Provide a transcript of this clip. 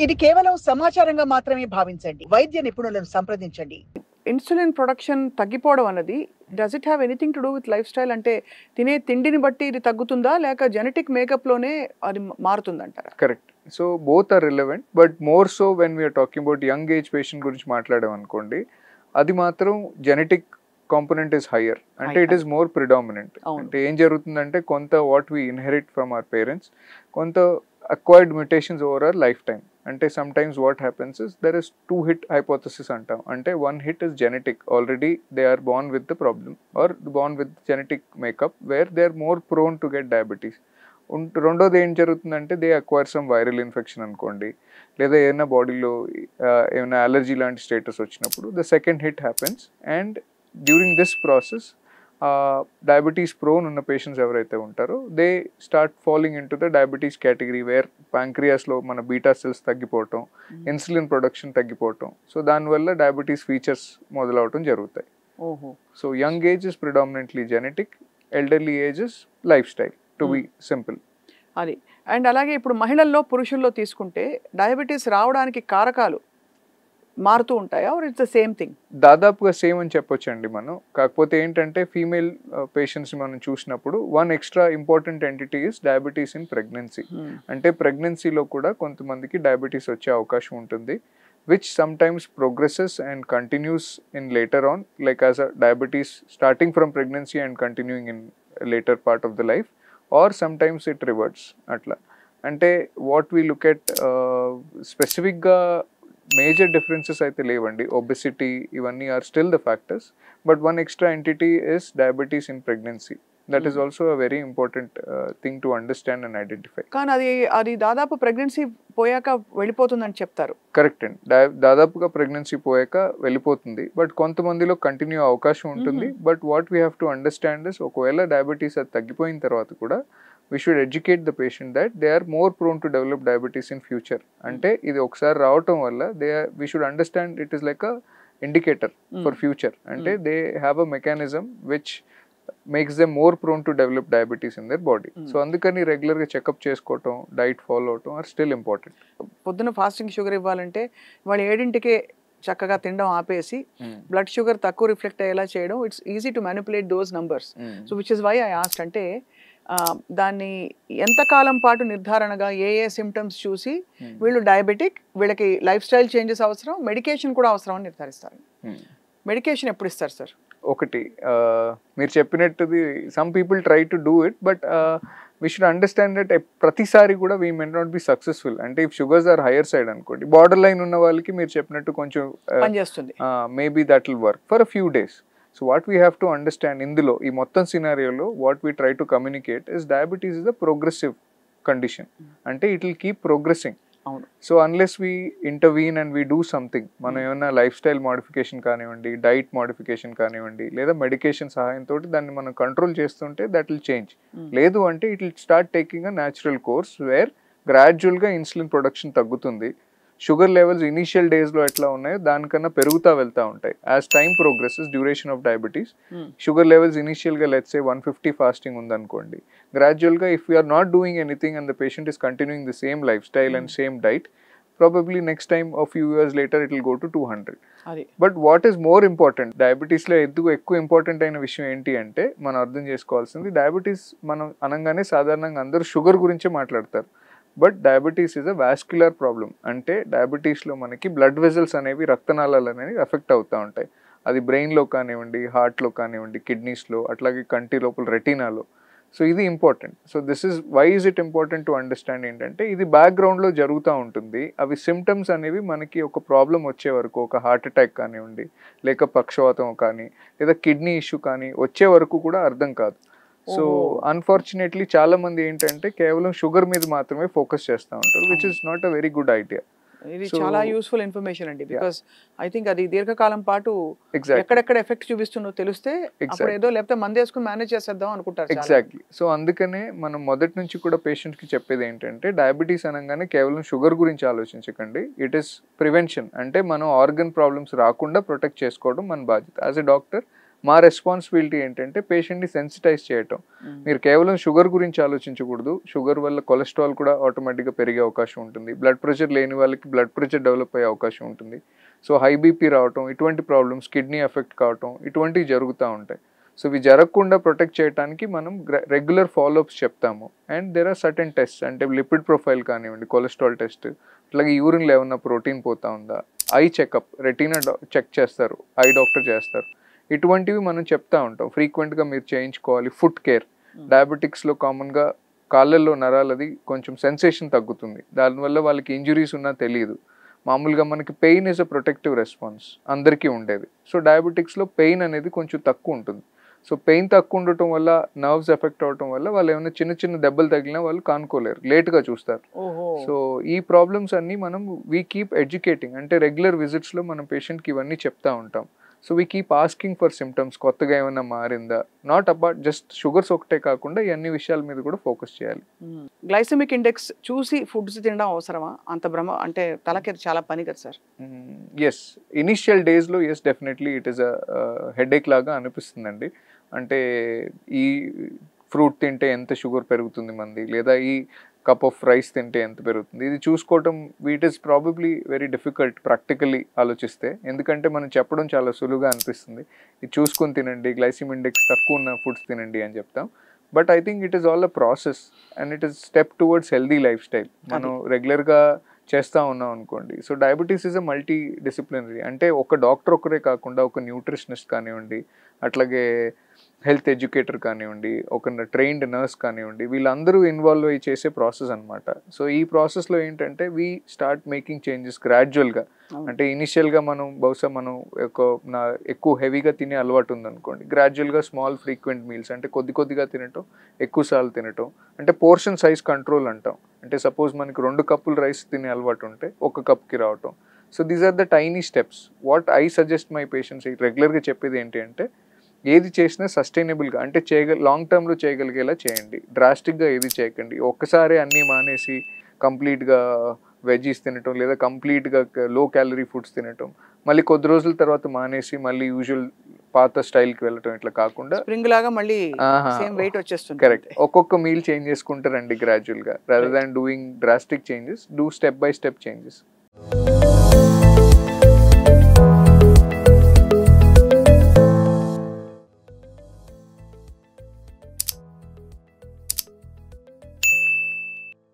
ఇది కేవలం సమాచారంగా మాత్రమే భావించండి. వైద్య నిపుణులను సంప్రదించండి. ఇన్సులిన్ ప్రొడక్షన్ తగ్గిపోవడం అన్నది does it have anything to do with life style? అంటే తినే తిండిని బట్టి ఇది తగ్గుతుందా, లేక జెనెటిక్ మేకప్లోనే అది మారుతుందంటారా? Correct. So both are relevant, but more so when we are talking about young age patient గురించి మాట్లాడాం అనుకోండి, అది మాత్రం జెనెటిక్ కాంపోనెంట్ ఇస్ హయ్యర్, అంటే ఇట్ ఈస్ మోర్ ప్రిడామినెంట్. అంటే ఏం జరుగుతుందంటే కొంత what we inherit from our parents, కొంత acquired mutations over our lifetime. అంటే sometimes what happens is there is 2 hit hypothesis అంటాం. అంటే 1 hit is genetic, already they are born with the problem are born with genetic makeup where they are more prone to get diabetes. రెండోది ఏం జరుగుతుందంటే they acquire some viral infection అనుకోండి, లేదా ఏదైనా బాడీలో ఏమైనా అలర్జీ లాంటి స్టేటస్ వచ్చినప్పుడు the second hit happens. And during this process diabetes prone ఉన్న పేషెంట్స్ ఎవరైతే ఉంటారో they start following in to the diabetes category where ప్యాంక్రియాస్లో మన బీటా సెల్స్ తగ్గిపోవటం, ఇన్సులిన్ ప్రొడక్షన్ తగ్గిపోవటం, సో దానివల్ల డయాబెటీస్ ఫీచర్స్ మొదలవటం జరుగుతాయి. So young age is predominantly genetic, elderly age is life style, to be simple. అది. And అలాగే ఇప్పుడు మహిళల్లో పురుషుల్లో తీసుకుంటే డయాబెటీస్ రావడానికి కారకాలు మారుతూ ఉంటాయా, or it's the same thing? దాదాపుగా సేమ్ అని చెప్పొచ్చండి మనం. కాకపోతే ఏంటంటే ఫీమేల్ పేషెంట్స్ మనం చూసినప్పుడు one extra important entity is diabetes in pregnancy. అంటే ప్రెగ్నెన్సీలో కూడా కొంతమందికి డయాబెటీస్ వచ్చే అవకాశం ఉంటుంది, which sometimes progresses and continues in later on, like as a diabetes starting from pregnancy and continuing in a later part of the life, or sometimes it reverts atla. Ante what we look at specific ga major differences aithe levandi, obesity ivanni are still the factors, but one extra entity is diabetes in pregnancy. That is also a very important thing to understand and identify. కానీ అది దాదాపు pregnancy పోయాక వెళ్ళిపోతుందని చెప్తారు. Correct అండి, దాదాపుగా pregnancy పోయాక వెళ్ళిపోతుంది, but కొంతమందిలో కంటిన్యూ అవకాశం ఉంటుంది. But what we have to understand is ఒకవేళ డయాబెటీస్ అది తగ్గిపోయిన తర్వాత కూడా we should educate the patient that they are more prone to develop diabetes in future. అంటే ఇది ఒకసారి రావటం వల్ల we should understand it is like a indicator for future. అంటే they have a mechanism which makes them more prone to develop diabetes in their body. So అందుకని regular గా checkup చేసుకోవటం, diet follow అవటం ఆర్ స్టిల్ ఇంపార్టెంట్. పొద్దున fasting sugar ఇవ్వాలంటే వాళ్ళు 7ంటికే చక్కగా తినడం ఆపేసి బ్లడ్ షుగర్ తక్కువ రిఫ్లెక్ట్ అయ్యేలా చేయడం, it's easy to manipulate those numbers. So which is why I asked. అంటే దాన్ని ఎంతకాలం పాటు నిర్ధారణగా ఏ సిమ్టమ్స్ చూసి వీళ్ళు డయాబెటిక్, వీళ్ళకి లైఫ్ స్టైల్ చేంజెస్ అవసరం, మెడికేషన్ కూడా అవసరం అని నిర్ధారిస్తారు? మెడికేషన్ ఎప్పుడు ఇస్తారు సార్? ఒకటి మీరు చెప్పినట్టుది some people try to do it, but we should understand that ప్రతిసారి కూడా we may not be successful. అంటే if sugars are higher side అనుకోండి, బార్డర్ లైన్ ఉన్న వాళ్ళకి మీరు చెప్పినట్టు కొంచెం maybe that will work for a few days. So what we have to understand ఇందులో ఈ మొత్తం సినారియోలో what we try to communicate is diabetes is a progressive condition. అంటే it will keep progressing. So unless we intervene and we do something, మనం ఏమైనా life style modification కానివ్వండి, diet modification కానివ్వండి, లేదా మెడికేషన్ సహాయంతో దాన్ని మనం కంట్రోల్ చేస్తుంటే దట్ విల్ చేంజ్. లేదు అంటే it will start taking a natural course where గ్రాడ్యువల్గా ఇన్సులిన్ ప్రొడక్షన్ తగ్గుతుంది, షుగర్ లెవెల్స్ ఇనీషియల్ డేస్లో ఎట్లా ఉన్నాయో దానికన్నా పెరుగుతూ వెళ్తూ ఉంటాయి. As time progresses duration of diabetes, sugar levels ఇనీషియల్గా లెట్స్ సే 150 ఫాస్టింగ్ ఉందనుకోండి, గ్రాడ్యువల్గా if you are not doing anything and the patient is continuing the same life style and same diet, probably next time a few years later it will go to 200. But what is more important, diabetes లో ఎక్కువ important అయిన విషయం ఏంటి అంటే మనం అర్థం చేసుకోవాల్సింది, diabetes మనం అనగానే సాధారణంగా అందరూ షుగర్ గురించే మాట్లాడతారు, but diabetes is a vascular problem. అంటే డయాబెటీస్లో మనకి బ్లడ్ వెజల్స్ అనేవి, రక్తనాళాలు అనేవి ఎఫెక్ట్ అవుతూ ఉంటాయి. అది బ్రెయిన్లో కానివ్వండి, హార్ట్లో కానివ్వండి, కిడ్నీస్లో, అట్లాగే కంటి లోపల రెటీనాలో. సో ఇది important. So this is why is it important to understand ఏంటంటే ఇది బ్యాక్గ్రౌండ్లో జరుగుతూ ఉంటుంది. అవి సిమ్టమ్స్ అనేవి మనకి ఒక ప్రాబ్లం వచ్చే వరకు, ఒక హార్ట్ అటాక్ కానివ్వండి, లేక పక్షవాతం కానీ, లేదా కిడ్నీ ఇష్యూ కానీ వచ్చే వరకు కూడా అర్థం కాదు. సో అన్ఫార్చునేట్లీ చాలా మంది ఏంటంటే కేవలం షుగర్ మీద మాత్రమే ఫోకస్ చేస్తూ ఉంటారు, which is not a very good idea. ఇది చాలా యూస్ఫుల్ ఇన్ఫర్మేషన్ అండి, బికాస్ ఐ థింక్ అది దీర్ఘకాలం పాటు ఎక్కడెక్కడ ఎఫెక్ట్ చూపిస్తుందో తెలిస్తే అప్పుడు ఏదో లేకపోతే మందు వేసుకుని మేనేజ్ చేసేద్దాం అనుకుంటారు. ఎగ్జాక్ట్లీ. సో అందుకనే మనం మొదటి నుంచి కూడా పేషెంట్ కి చెప్పేది ఏంటంటే డయాబెటీస్ అనగానే కేవలం షుగర్ గురించి ఆలోచించకండి, ఇట్ ఈస్ ప్రివెన్షన్. అంటే మనం ఆర్గన్ ప్రాబ్లమ్స్ రాకుండా ప్రొటెక్ట్ చేసుకోవడం మన బాధ్యత. యాజ్ ఎ డాక్టర్ మా రెస్పాన్సిబిలిటీ ఏంటంటే పేషెంట్ని సెన్సిటైజ్ చేయటం. మీరు కేవలం షుగర్ గురించి ఆలోచించకూడదు. షుగర్ వల్ల కొలెస్ట్రాల్ కూడా ఆటోమేటిక్గా పెరిగే అవకాశం ఉంటుంది. బ్లడ్ ప్రెషర్ లేని వాళ్ళకి బ్లడ్ ప్రెషర్ డెవలప్ అయ్యే అవకాశం ఉంటుంది. సో హై బీపీ రావటం, ఇటువంటి ప్రాబ్లమ్స్, కిడ్నీ ఎఫెక్ట్ కావటం, ఇటువంటివి జరుగుతూ ఉంటాయి. సో ఇవి జరగకుండా ప్రొటెక్ట్ చేయడానికి మనం రెగ్యులర్ ఫాలోఅప్స్ చెప్తాము. And there are certain test, అంటే లిపిడ్ ప్రొఫైల్ కానివ్వండి, కొలెస్ట్రాల్ టెస్ట్, అట్లాగే యూరిన్లో ఏమన్నా ప్రోటీన్ పోతా ఉందా, ఐ చెకప్, రెటీనా చెక్ చేస్తారు, ఐ డాక్టర్ చేస్తారు. ఇటువంటివి మనం చెప్తా ఉంటాం. ఫ్రీక్వెంట్గా మీరు చేయించుకోవాలి. ఫుట్ కేర్, డయాబెటిక్స్లో కామన్గా కాళ్ళల్లో నరాలది కొంచెం సెన్సేషన్ తగ్గుతుంది. దానివల్ల వాళ్ళకి ఇంజురీస్ ఉన్నా తెలియదు. మామూలుగా మనకి pain is a protective response అందరికీ ఉండేది. సో డయాబెటిక్స్లో పెయిన్ అనేది కొంచెం తక్కువ ఉంటుంది. సో పెయిన్ తక్కువ ఉండటం వల్ల, నర్వ్స్ ఎఫెక్ట్ అవటం వల్ల వాళ్ళు ఏమైనా చిన్న చిన్న దెబ్బలు తగిలినా వాళ్ళు కానుకోలేరు, లేట్గా చూస్తారు. సో ఈ ప్రాబ్లమ్స్ అన్నీ మనం వీ కీప్ ఎడ్యుకేటింగ్, అంటే రెగ్యులర్ విజిట్స్లో మనం పేషెంట్కి ఇవన్నీ చెప్తా ఉంటాం. So we keep asking for symptoms, కొత్తగా ఏమైనా మారిందా, నాట్ అబౌట్ జస్ట్ షుగర్స్ ఒకటే కాకుండా ఈ అన్ని విషయాల మీద కూడా ఫోకస్ చేయాలి. గ్లైసెమిక్ ఇండెక్స్ చూసి ఫుడ్స్ తినడం అవసరమా? అంత భ్రమ అంటే తలకి చాలా పని కదా సార్. ఎస్, ఇనిషియల్ డేస్లో yes, definitely it is a headache లాగా అనిపిస్తుందండి. అంటే ఈ ఫ్రూట్ తింటే ఎంత షుగర్ పెరుగుతుంది మంది, లేదా ఈ కప్ ఆఫ్ రైస్ తింటే ఎంత పెరుగుతుంది, ఇది చూసుకోవటం it is probably very difficult practically ఆలోచిస్తే. ఎందుకంటే మనం చెప్పడం చాలా సులువుగా అనిపిస్తుంది, ఇది చూసుకొని తినండి, గ్లైసిమిక్ ఇండెక్స్ తక్కువ ఉన్న ఫుడ్స్ తినండి అని చెప్తాం. But I think it is all a process and it is step towards healthy life style. మనం రెగ్యులర్గా చేస్తూ ఉన్నాం అనుకోండి. So diabetes is a multi disciplinary, అంటే ఒక డాక్టర్ ఒకరే కాకుండా ఒక న్యూట్రిషనిస్ట్ కానివ్వండి, అట్లాగే హెల్త్ ఎడ్యుకేటర్ కానివ్వండి, ఒక ట్రైన్డ్ నర్స్ కానివ్వండి, వీళ్ళందరూ ఇన్వాల్వ్ అయ్యి చేసే ప్రాసెస్ అనమాట. సో ఈ ప్రాసెస్లో ఏంటంటే వీ స్టార్ట్ మేకింగ్ చేంజెస్ గ్రాడ్యువల్గా. అంటే ఇనిషియల్గా మనం బహుశా మనం ఎక్కువ హెవీగా తినే అలవాటు ఉందనుకోండి, గ్రాడ్యువల్గా స్మాల్ ఫ్రీక్వెంట్ మీల్స్, అంటే కొద్దిగా తినటం, ఎక్కువసార్లు తినటం, అంటే పోర్షన్ సైజ్ కంట్రోల్ అంటాం. అంటే సపోజ్ మనకి 2 కప్పులు రైస్ తినే అలవాటు ఉంటే 1 కప్కి రావటం. So these are the tiny steps. What I suggest my patients, రెగ్యులర్గా చెప్పేది ఏంటి అంటే, ఏది చేసినా సస్టైనబుల్గా, అంటే లాంగ్ టర్మ్లో చేయగలిగేలా చేయండి. డ్రాస్టిక్గా ఏది చేయకండి. ఒక్కసారి అన్నీ మానేసి కంప్లీట్గా వెజ్జీస్ తినటం, లేదా కంప్లీట్గా లో క్యాలరీ ఫుడ్స్ తినటం, మళ్ళీ కొద్ది రోజుల తర్వాత మానేసి మళ్ళీ యూజువల్ పాత స్టైల్కి వెళ్ళటం, ఇట్లా కాకుండా స్ప్రింగ్ లాగా మళ్ళీ సేమ్ వెయిట్ వచ్చేస్తుంది. కరెక్ట్, ఒక్కొక్క మీల్ చేంజ్ చేసుకుంటారండి గ్రాడ్యువల్గా, rather than doing drastic changes, do step by step changes.